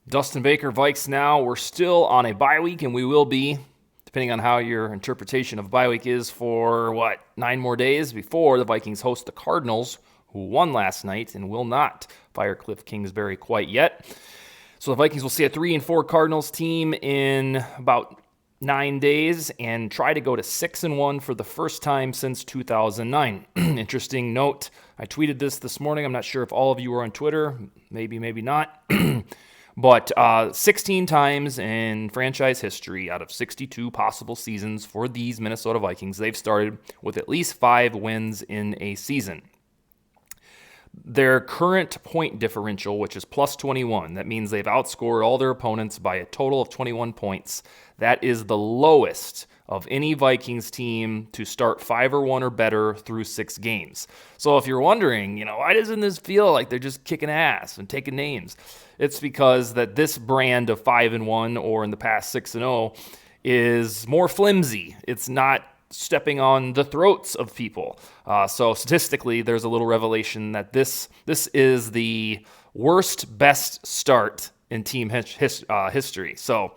Dustin Baker, VikesNow. We're still on a bye week, and we will be, depending on how your interpretation of bye week is, for 9 more days before the Vikings host the Cardinals, who won last night and will not fire Cliff Kingsbury quite yet. So the Vikings will see a 3-4 Cardinals team in about 9 days and try to go to 6-1 for the first time since 2009. Interesting note. I tweeted this morning. I'm not sure if all of you were on Twitter. Maybe not. But 16 times in franchise history out of 62 possible seasons for these Minnesota Vikings, they've started with at least 5 wins in a season. Their current point differential, which is plus 21, that means they've outscored all their opponents by a total of 21 points. That is the lowest of any Vikings team to start 5-1 or better through 6 games. So if you're wondering, why doesn't this feel like they're just kicking ass and taking names? It's because that this brand of 5-1 or in the past 6-0 is more flimsy. It's not stepping on the throats of people. So statistically, there's a little revelation that this is the worst best start in team history. So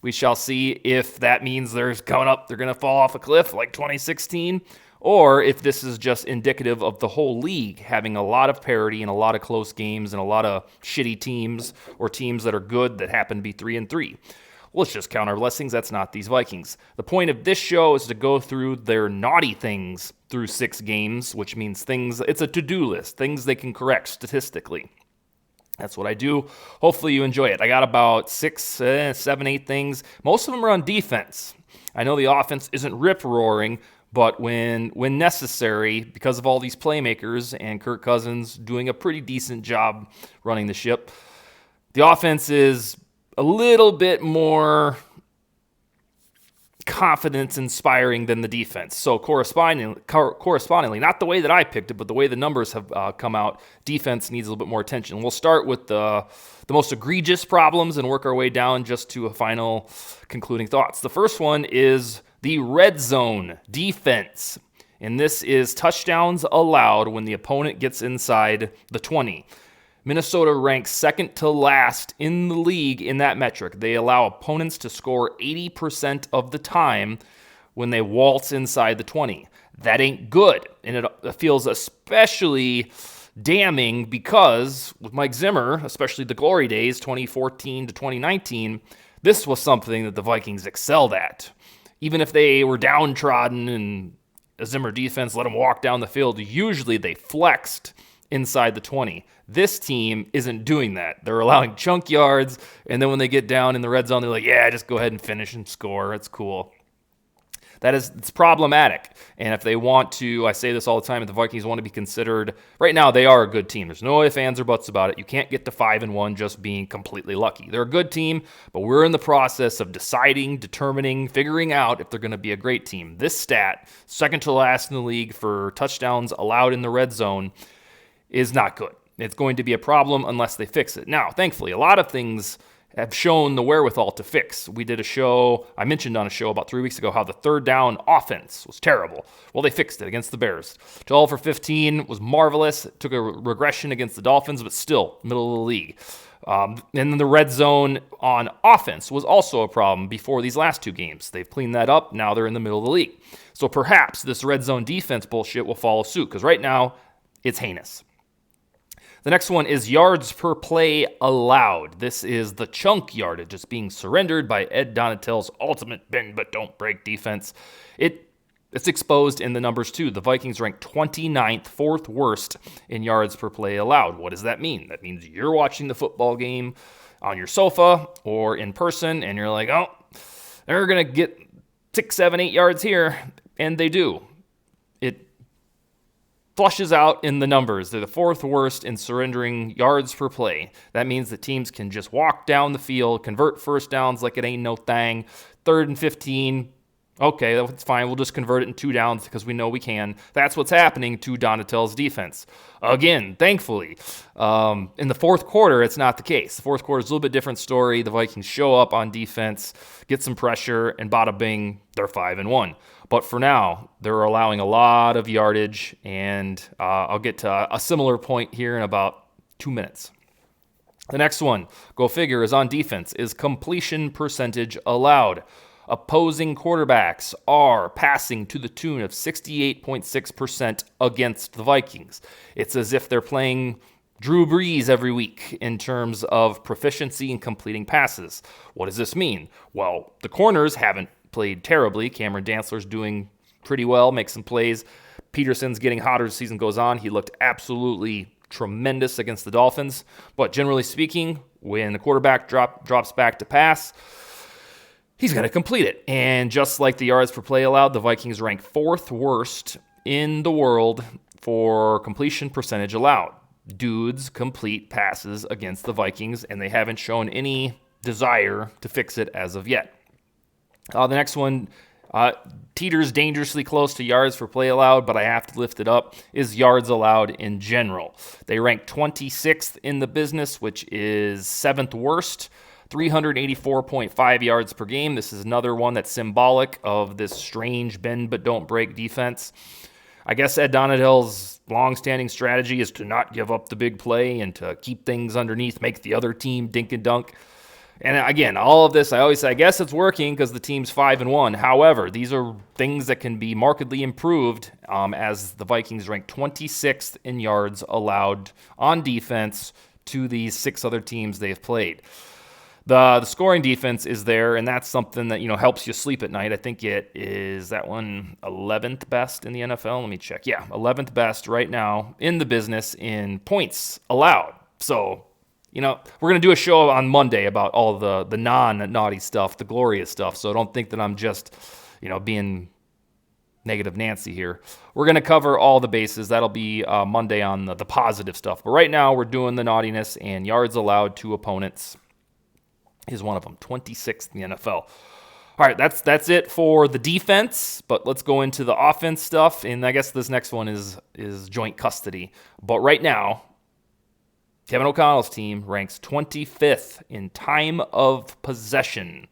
we shall see if that means they're going to fall off a cliff like 2016, or if this is just indicative of the whole league having a lot of parity and a lot of close games and a lot of shitty teams or teams that are good that happen to be 3-3. Let's just count our blessings. That's not these Vikings. The point of this show is to go through their naughty things through 6 games, which means it's a to-do list, things they can correct statistically. That's what I do. Hopefully you enjoy it. I got about 6, 7, 8 things. Most of them are on defense. I know the offense isn't rip-roaring, but when necessary, because of all these playmakers and Kirk Cousins doing a pretty decent job running the ship, the offense is a little bit more confidence-inspiring than the defense. So correspondingly, not the way that I picked it, but the way the numbers have come out, defense needs a little bit more attention. We'll start with the most egregious problems and work our way down just to a final concluding thoughts. The first one is the red zone defense, and this is touchdowns allowed when the opponent gets inside the 20. Minnesota ranks second to last in the league in that metric. They allow opponents to score 80% of the time when they waltz inside the 20. That ain't good, and it feels especially damning because with Mike Zimmer, especially the glory days, 2014 to 2019, this was something that the Vikings excelled at. Even if they were downtrodden and a Zimmer defense let them walk down the field, usually they flexed inside the 20. This team isn't doing that. They're allowing chunk yards, and then when they get down in the red zone, they're like, yeah, just go ahead and finish and score. It's cool. It's problematic. And if they want to, I say this all the time, if the Vikings want to be considered, right now they are a good team. There's no ifs, ands, or buts about it. You can't get to 5-1 just being completely lucky. They're a good team, but we're in the process of determining, figuring out if they're going to be a great team. This stat, second to last in the league for touchdowns allowed in the red zone, is not good. It's going to be a problem unless they fix it. Now, thankfully, a lot of things have shown the wherewithal to fix. We did a show, I mentioned on a show about 3 weeks ago how the third down offense was terrible. Well, they fixed it against the Bears. 12 for 15 was marvelous. It took a regression against the Dolphins, but still middle of the league. And then the red zone on offense was also a problem before these last 2 games. They've cleaned that up. Now they're in the middle of the league. So perhaps this red zone defense bullshit will follow suit, because right now it's heinous. The next one is yards per play allowed. This is the chunk yardage. It's being surrendered by Ed Donatell's ultimate bend but don't break defense. It's exposed in the numbers too. The Vikings rank 29th, 4th worst in yards per play allowed. What does that mean? That means you're watching the football game on your sofa or in person, and you're like, oh, they're going to get 6, 7, 8 yards here, and they do. It flushes out in the numbers. They're the 4th worst in surrendering yards per play. That means that teams can just walk down the field, convert first downs like it ain't no thing. 3rd and 15, okay, that's fine. We'll just convert it in 2 downs because we know we can. That's what's happening to Donatell's defense. Again, thankfully, in the 4th quarter, it's not the case. The 4th quarter is a little bit different story. The Vikings show up on defense, get some pressure, and bada bing, they're 5-1. But for now, they're allowing a lot of yardage, and I'll get to a similar point here in about 2 minutes. The next one, go figure, is on defense, is completion percentage allowed. Opposing quarterbacks are passing to the tune of 68.6% against the Vikings. It's as if they're playing Drew Brees every week in terms of proficiency in completing passes. What does this mean? Well, the corners haven't played terribly. Cameron Dantzler's doing pretty well, makes some plays. Peterson's getting hotter as the season goes on. He looked absolutely tremendous against the Dolphins. But generally speaking, when the quarterback drops back to pass, he's going to complete it. And just like the yards per play allowed, the Vikings rank 4th worst in the world for completion percentage allowed. Dudes complete passes against the Vikings, and they haven't shown any desire to fix it as of yet. The next one teeters dangerously close to yards per play allowed, but I have to lift it up, is yards allowed in general. They rank 26th in the business, which is 7th worst, 384.5 yards per game. This is another one that's symbolic of this strange bend but don't break defense. I guess Ed Donatell's long-standing strategy is to not give up the big play and to keep things underneath, make the other team dink and dunk. And again, all of this, I always say, I guess it's working because the team's 5-1. However, these are things that can be markedly improved as the Vikings rank 26th in yards allowed on defense to these 6 other teams they've played. The scoring defense is there, and that's something that, helps you sleep at night. I think it is that one 11th best in the NFL. Let me check. Yeah, 11th best right now in the business in points allowed. So, we're going to do a show on Monday about all the non-naughty stuff, the glorious stuff. So don't think that I'm just, being negative Nancy here. We're going to cover all the bases. That'll be Monday on the positive stuff. But right now we're doing the naughtiness, and yards allowed to opponents is one of them, 26th in the NFL. All right, that's it for the defense, but let's go into the offense stuff, and I guess this next one is joint custody. But right now, Kevin O'Connell's team ranks 25th in time of possession.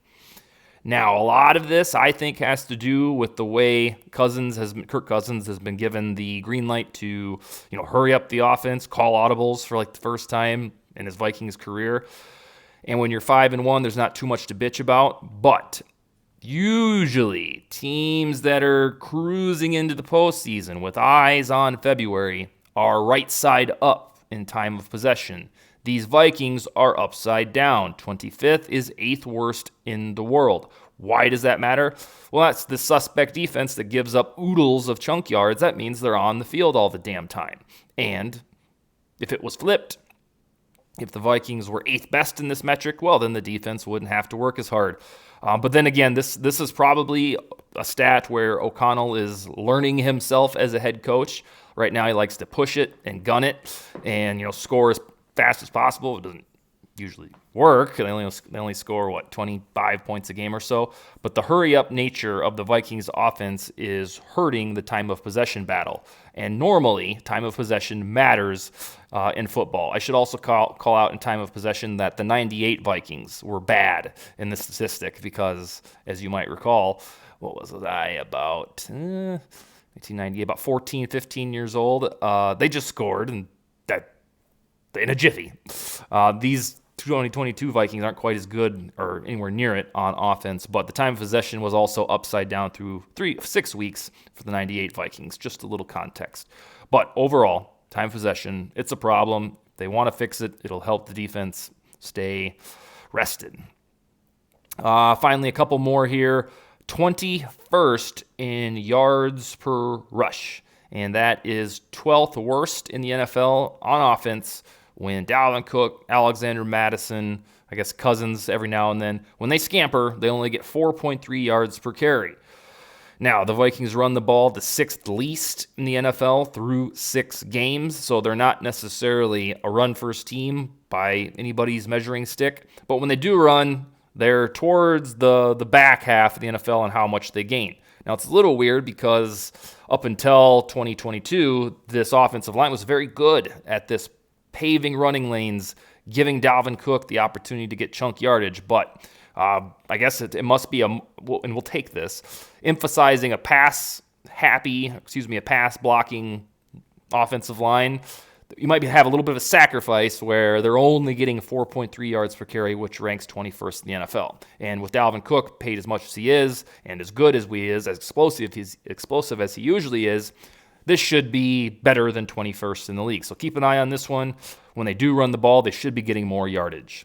Now, a lot of this, I think, has to do with the way Kirk Cousins has been given the green light to, hurry up the offense, call audibles for the first time in his Vikings career. And when you're 5-1, there's not too much to bitch about. But usually, teams that are cruising into the postseason with eyes on February are right side up in time of possession. These Vikings are upside down. 25th is 8th worst in the world. Why does that matter? Well, that's the suspect defense that gives up oodles of chunk yards. That means they're on the field all the damn time. And if it was flipped, if the Vikings were 8th best in this metric, well, then the defense wouldn't have to work as hard. But then again, this is probably a stat where O'Connell is learning himself as a head coach. Right now, he likes to push it and gun it and, score as fast as possible. It doesn't usually work. They only score, 25 points a game or so. But the hurry-up nature of the Vikings offense is hurting the time of possession battle. And normally, time of possession matters in football. I should also call out in time of possession that the 98 Vikings were bad in this statistic because, as you might recall, what was I, about 1990, about 14, 15 years old. They just scored in a jiffy. These 2022 Vikings aren't quite as good or anywhere near it on offense, but the time of possession was also upside down through 6 weeks for the 98 Vikings. Just a little context. But overall, time of possession, it's a problem. If they want to fix it, it'll help the defense stay rested. Finally, a couple more here. 21st in yards per rush, and that is 12th worst in the NFL on offense when Dalvin Cook, Alexander Mattison, I guess Cousins every now and then, when they scamper, they only get 4.3 yards per carry. Now, the Vikings run the ball the 6th least in the NFL through 6 games, so they're not necessarily a run-first team by anybody's measuring stick, but when they do run, they're towards the back half of the NFL and how much they gain. Now, it's a little weird because up until 2022, this offensive line was very good at this paving running lanes, giving Dalvin Cook the opportunity to get chunk yardage. But I guess it must be and we'll take this, emphasizing a pass blocking offensive line. you might have a little bit of a sacrifice where they're only getting 4.3 yards per carry, which ranks 21st in the NFL. And with Dalvin Cook paid as much as he is, and as good as he is, as explosive as he usually is, this should be better than 21st in the league. So keep an eye on this one. When they do run the ball, they should be getting more yardage.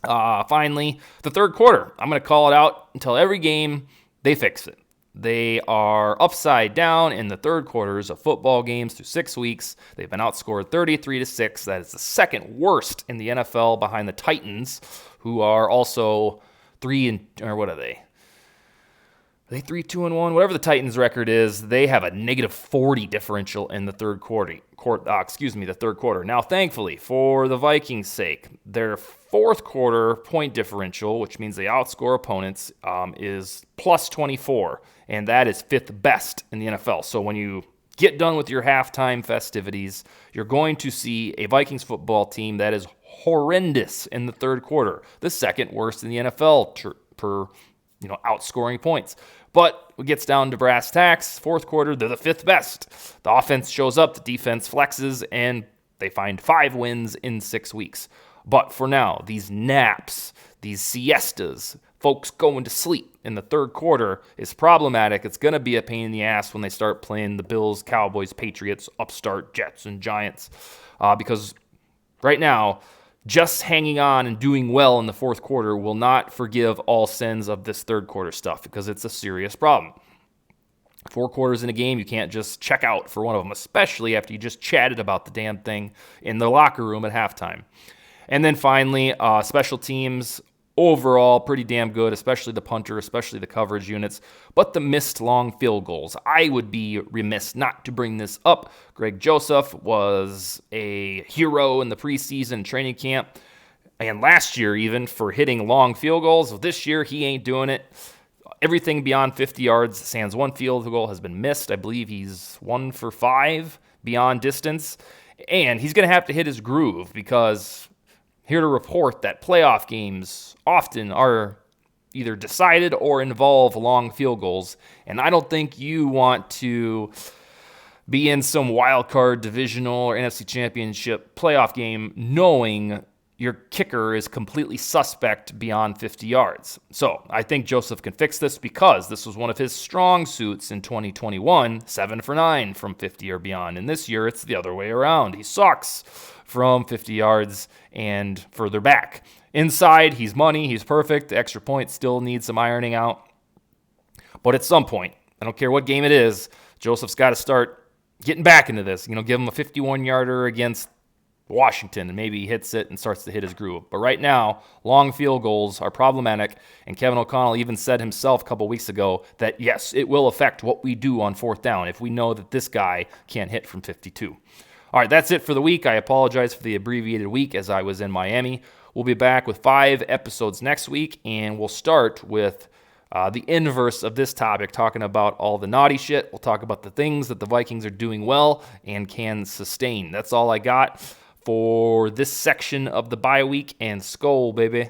Finally, the third quarter. I'm going to call it out until every game they fix it. They are upside down in the third quarters of football games through 6 weeks. They've been outscored 33-6. That is the second worst in the NFL behind the Titans, who are also 3-2-1. Are they 3-2-1? Whatever the Titans' record is, they have a -40 differential in the third quarter. The third quarter. Now, thankfully, for the Vikings' sake, their fourth quarter point differential, which means they outscore opponents, is +24, and that is fifth best in the NFL. So when you get done with your halftime festivities, you're going to see a Vikings football team that is horrendous in the third quarter, the second worst in the NFL per outscoring points. But it gets down to brass tacks. Fourth quarter, they're the fifth best. The offense shows up, the defense flexes, and they find 5 wins in 6 weeks. But for now, these naps, these siestas, folks going to sleep in the third quarter is problematic. It's going to be a pain in the ass when they start playing the Bills, Cowboys, Patriots, upstart Jets, and Giants. Because right now, just hanging on and doing well in the fourth quarter will not forgive all sins of this third quarter stuff, because it's a serious problem. 4 quarters in a game, you can't just check out for one of them, especially after you just chatted about the damn thing in the locker room at halftime. And then finally, special teams, overall pretty damn good, especially the punter, especially the coverage units, but the missed long field goals. I would be remiss not to bring this up. Greg Joseph was a hero in the preseason training camp, and last year even, for hitting long field goals. This year, he ain't doing it. Everything beyond 50 yards, sans one field goal has been missed. I believe he's 1 for 5 beyond distance, and he's going to have to hit his groove, because here to report that playoff games often are either decided or involve long field goals, and I don't think you want to be in some wild card divisional or NFC championship playoff game knowing your kicker is completely suspect beyond 50 yards. So I think Joseph can fix this, because this was one of his strong suits in 2021, 7 for 9 from 50 or beyond. And this year, it's the other way around. He sucks from 50 yards and further back. Inside, he's money, he's perfect. The extra point still needs some ironing out. But at some point, I don't care what game it is, Joseph's got to start getting back into this. Give him a 51-yarder against Washington, and maybe he hits it and starts to hit his groove. But right now, long field goals are problematic, and Kevin O'Connell even said himself a couple weeks ago that, yes, it will affect what we do on fourth down if we know that this guy can't hit from 52. All right, that's it for the week. I apologize for the abbreviated week as I was in Miami. We'll be back with 5 episodes next week, and we'll start with the inverse of this topic, talking about all the naughty shit. We'll talk about the things that the Vikings are doing well and can sustain. That's all I got for this section of the bye week, and Skol, baby.